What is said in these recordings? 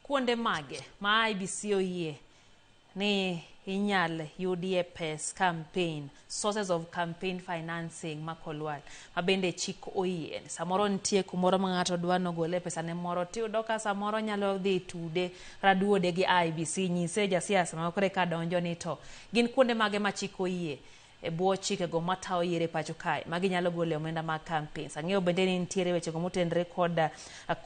kuonde mage ma IEBC oyie ni inyal yudie pes campaign, sources of campaign financing makolwal mabende chik oyie. Samoro nitie kumoro ma ng'ato dwa nogole pesa ne moro tiyudo ka samoro nyalo dhi tude raduode gi IEBC nyise jasiasa ma kore ka donjo ni to gin kuonde mage ma chik oyie e bwo chike go matao yiere pacho kae magi nyalo gole omenda mag campaigns. Ang'eyo bende ni nitiere weche go motenre kod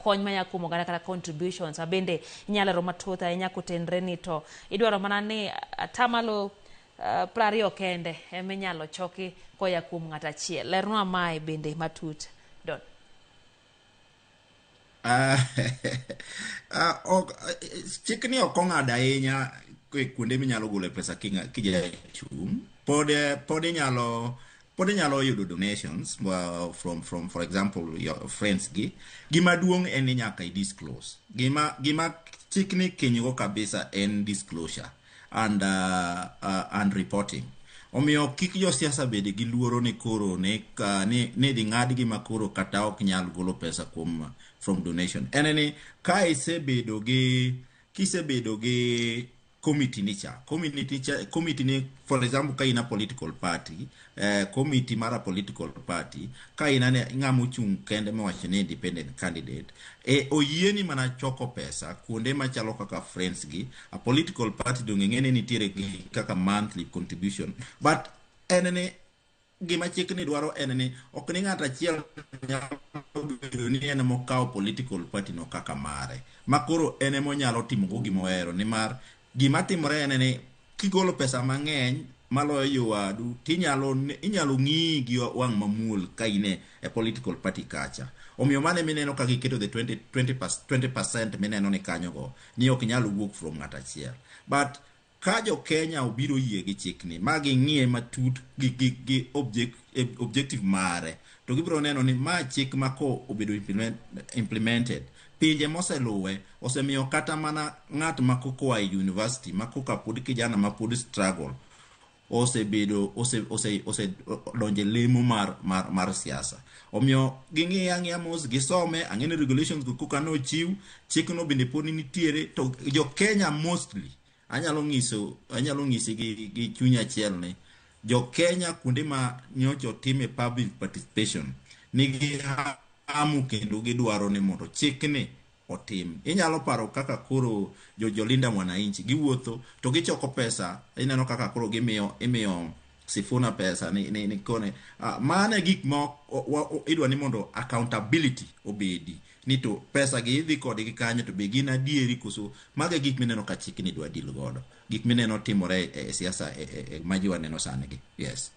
kony manya kumo gana kata contributions bende inyalo ro mathoth ahinya kotenre ni to idwaro mana ni atamalo 20 kende ema inyalo choki koya kuom ng'at achiel. Lernwa mae bende matut Don. Chikni ok ong'ado ahinya kuonde minyalo gole pesa kija chung. Pod inyalo yudo donations from for example your friends gi. Gima duong' en ni nyaka I disclose. Gima chikni kinyo kabisa en disclosure and reporting. Omiyo kik jo siasa bede gi luoro ni koro ni di ng'ad gi makoro kata ok nyal golo pesa from donation. Eneni ka isebedo gi committee ni for example ka ina political party committee mara political party ka ina ng'amo chung kende mawacho ni independent candidate oyieni mana choko pesa kuonde machalo kaka friends gi a political party dong'eng'ene nitiere gi kaka monthly contribution but enene gima chikni dwaro enene ok ni ng'at achiel nyalo ni en mokawo political party no kaka mare makoro ene monyalo timo go gimohero ni mar gima timore en ni kigolo pesa mang'eny maloyo yowadu inyalo ng'i gi wang' mamuol ka ine e political party kacha. Omiyo mane mineno ka giketo the 20% mineno ni kanyo go ni ok nyalo wuok from ng'at achiel. But ka jo Kenya obiro yie gi chikni magi ng'iye matut gi objective mare to gibiro neno ni ma chik mako obedo implemented pinje moseluwe osemiyo kata mana ng'at makokoa e university makoka pod kijana ma pod struggle osebedo donje lemo mar siasa. Omiyo ging'iya mos gisome ang'ene regulations go koka no chiw chikno bende pod nitiere to jo Kenya mostly anyalo ng'isi gi chunya achiel ni jo Kenya kuonde ma nyocho time public participation nigi amu kendo gidwaro ni mondo chikni otim. Inyalo paro kaka koro jolinda mwananchi giwuotho to gichoko pesa ineno kaka koro imiyo Sifuna pesa ni kone maana gik ma idwa ni mondo accountability obedi ni to pesa gi idhi kod gi kanyo to be gin adieri koso mage gik mineno ka chikni dwa deal godo gik mineno timore e siasa ma jiwa neno sani gi. Yes.